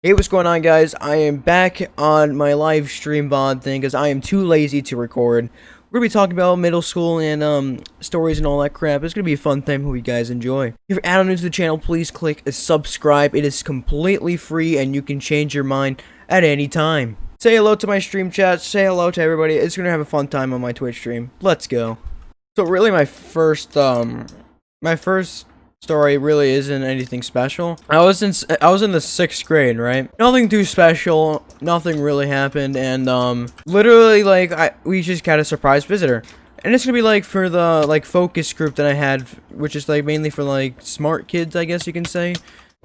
Hey, what's going on, guys? I am back on my live stream VOD thing because I am too lazy to record. We're gonna be talking about middle school and stories and all that crap. It's gonna be a fun time. Hope you guys enjoy. If you're added new to the channel, please click subscribe. It is completely free and you can change your mind at any time. Say hello to my stream chat. Say hello to everybody. It's gonna have a fun time on my Twitch stream. Let's go. So really, my first story really isn't anything special. I was in the 6th grade, right? Nothing too special, nothing really happened, and literally we just got a surprise visitor. And it's gonna be like for the focus group that I had, which is like mainly for like smart kids, I guess you can say.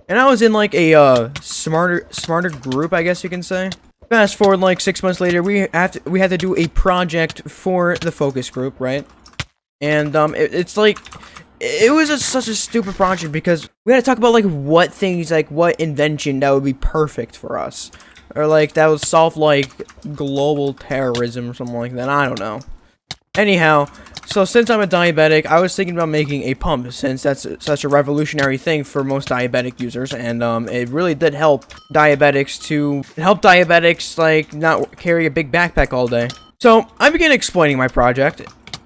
And I was in like a smarter group, I guess you can say. Fast forward like 6 months later, we had to do a project for the focus group, right? And it's like it was such a stupid project because we had to talk about like what things, like what invention that would be perfect for us, or like that would solve like global terrorism or something like that. I don't know. Anyhow, so since I'm a diabetic, I was thinking about making a pump, since that's such a revolutionary thing for most diabetic users, and it really did help diabetics like not carry a big backpack all day. So I began explaining my project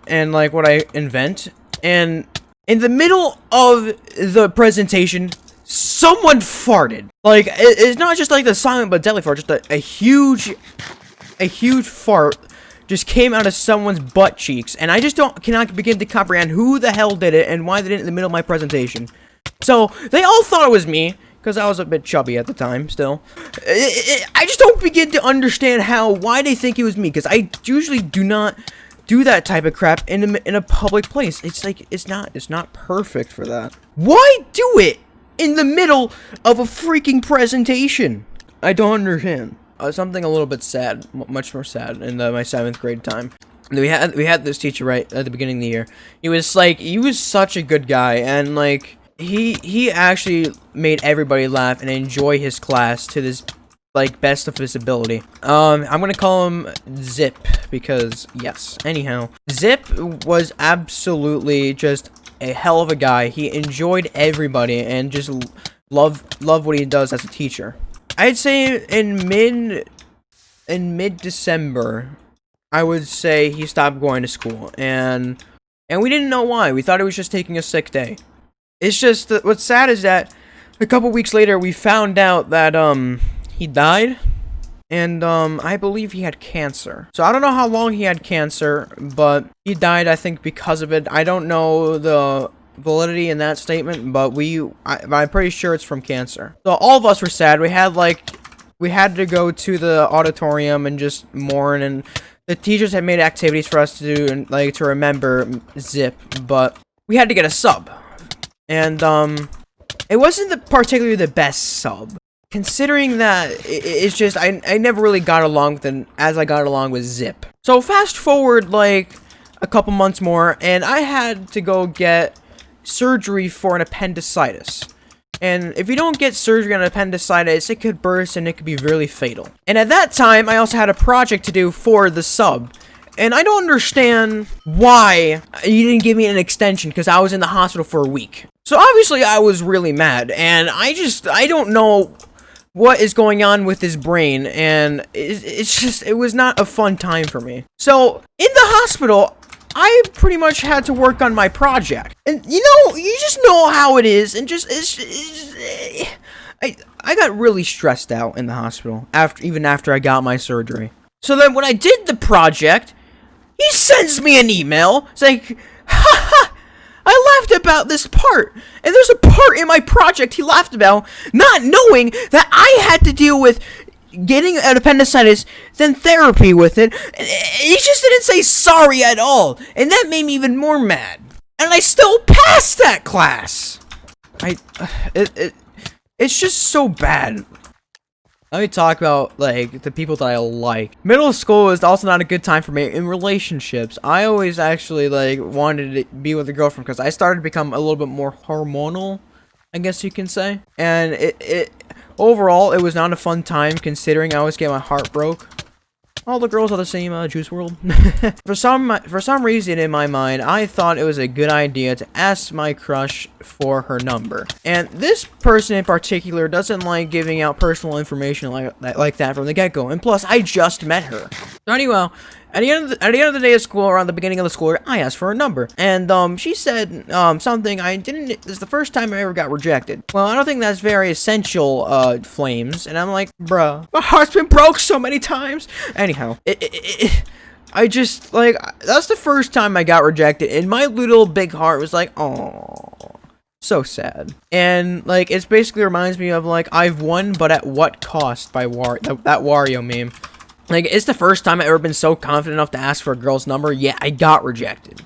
and like what I invent, and in the middle of the presentation, someone farted. Like, it's not just like the silent but deadly fart, just a huge fart just came out of someone's butt cheeks. And I just cannot begin to comprehend who the hell did it and why they did it in the middle of my presentation. So, they all thought it was me, because I was a bit chubby at the time, still. I just don't begin to understand why they think it was me, because I usually do not do that type of crap in a public place. It's like, it's not perfect for that. Why do it in the middle of a freaking presentation? I don't understand. Something a little bit sad, much more sad in my 7th grade time. We had this teacher right at the beginning of the year. He was such a good guy, and like he actually made everybody laugh and enjoy his class to this like best of his ability. I'm gonna call him Zip because yes. Anyhow, Zip was absolutely just a hell of a guy. He enjoyed everybody and just loved what he does as a teacher. I'd say in mid-December, I would say he stopped going to school, and we didn't know why. We thought he was just taking a sick day. It's just that what's sad is that a couple weeks later we found out that he died, and I believe he had cancer. So I don't know how long he had cancer, but he died, I think, because of it. I don't know the validity in that statement, but I'm pretty sure it's from cancer. So all of us were sad. We had to go to the auditorium and just mourn, and the teachers had made activities for us to do and like to remember Zip, but we had to get a sub, and it wasn't particularly the best sub. Considering that it's just I never really got along with him as I got along with Zip. So fast forward like a couple months more, and I had to go get surgery for an appendicitis. And if you don't get surgery on appendicitis, it could burst and it could be really fatal. And at that time, I also had a project to do for the sub. And I don't understand why you didn't give me an extension, because I was in the hospital for a week. So obviously I was really mad, and I don't know what is going on with his brain, and it was not a fun time for me. So in the hospital, I pretty much had to work on my project, and you just know how it is, and I got really stressed out in the hospital even after I got my surgery. So then when I did the project, he sends me an email saying, "Ha! I laughed about this part, and there's a part in my project he laughed about, not knowing that I had to deal with getting an appendicitis, then therapy with it. He just didn't say sorry at all, and that made me even more mad. And I still passed that class. It's just so bad." Let me talk about, like, the people that I like. Middle school is also not a good time for me in relationships. I always actually, like, wanted to be with a girlfriend because I started to become a little bit more hormonal, I guess you can say. And overall, it was not a fun time considering I always get my heart broke. all the girls are the same Juice World. For some reason in my mind, I thought it was a good idea to ask my crush for her number. And this person in particular doesn't like giving out personal information like that from the get-go. And plus, I just met her. So anyway, at the end of the day of school, around the beginning of the school year, I asked for her number. And she said something I didn't. This is the first time I ever got rejected. Well, I don't think that's very essential, Flames. And I'm like, bruh, my heart's been broke so many times. Anyhow, I just, like, that's the first time I got rejected. And my little big heart was like, oh, so sad. And, like, it basically reminds me of, like, I've won, but at what cost by that Wario meme. Like, it's the first time I've ever been so confident enough to ask for a girl's number, yet I got rejected.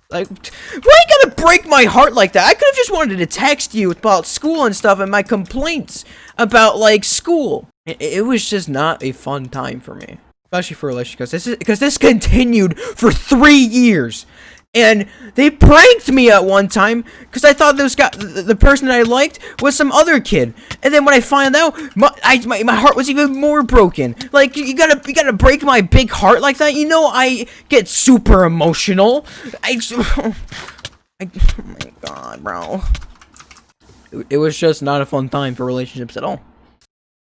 Like, why you gotta break my heart like that? I could have just wanted to text you about school and stuff and my complaints about, like, school. It was just not a fun time for me. Especially for a relationship, because this continued for 3 years. And they pranked me at one time because I thought the person that I liked was some other kid. And then when I find out, my heart was even more broken. Like, you gotta break my big heart like that. You know, I get super emotional. Oh my god, bro. It was just not a fun time for relationships at all.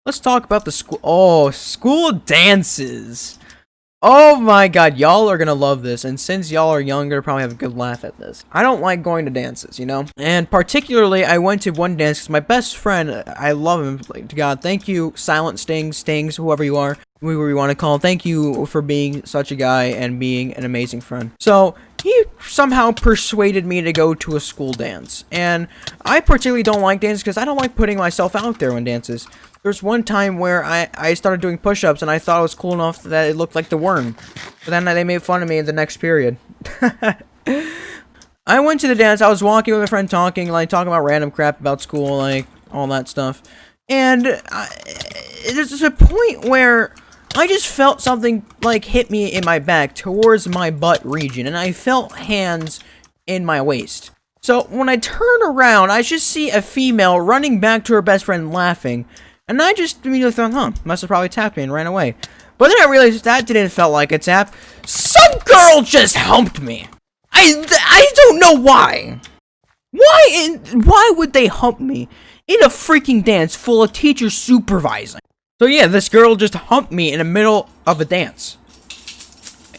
Let's talk about the school. Oh, school dances. Oh my god, y'all are gonna love this, and since y'all are younger, probably have a good laugh at this. I don't like going to dances, you know? And particularly, I went to one dance because my best friend, I love him, like, to God, thank you, Silent Stings, whoever you are, whoever you want to call him, thank you for being such a guy and being an amazing friend. So, he somehow persuaded me to go to a school dance, and I particularly don't like dances because I don't like putting myself out there in dances. There's one time where I started doing push-ups and I thought it was cool enough that it looked like the worm. But then they made fun of me in the next period. I went to the dance, I was walking with a friend talking about random crap about school, like, all that stuff. And there's a point where I just felt something, like, hit me in my back towards my butt region. And I felt hands in my waist. So when I turn around, I just see a female running back to her best friend laughing. And I just immediately thought, must have probably tapped me and ran away. But then I realized that didn't feel like a tap. Some girl just humped me. I don't know why. Why would they hump me in a freaking dance full of teachers supervising? So yeah, this girl just humped me in the middle of a dance.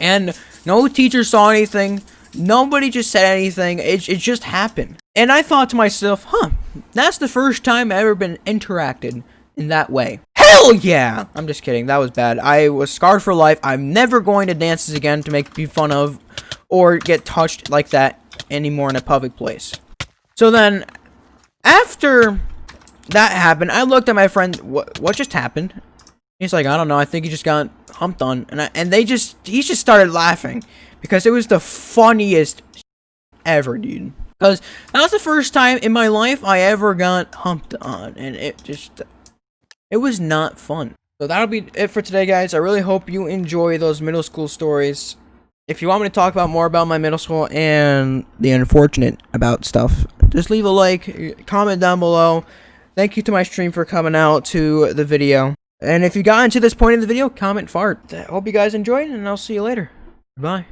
And no teacher saw anything. Nobody just said anything. It just happened. And I thought to myself, that's the first time I've ever been interacted in that way. Hell yeah! I'm just kidding. That was bad. I was scarred for life. I'm never going to dances again to make me fun of or get touched like that anymore in a public place. So then, after that happened, I looked at my friend. What just happened? He's like, I don't know. I think he just got humped on, and he just started laughing because it was the funniest ever, dude. Because that was the first time in my life I ever got humped on, and it was not fun. So that'll be it for today, guys. I really hope you enjoy those middle school stories. If you want me to talk about more about my middle school and the unfortunate about stuff, just leave a like, comment down below. Thank you to my stream for coming out to the video. And if you got into this point in the video, comment fart. I hope you guys enjoyed, and I'll see you later. Bye.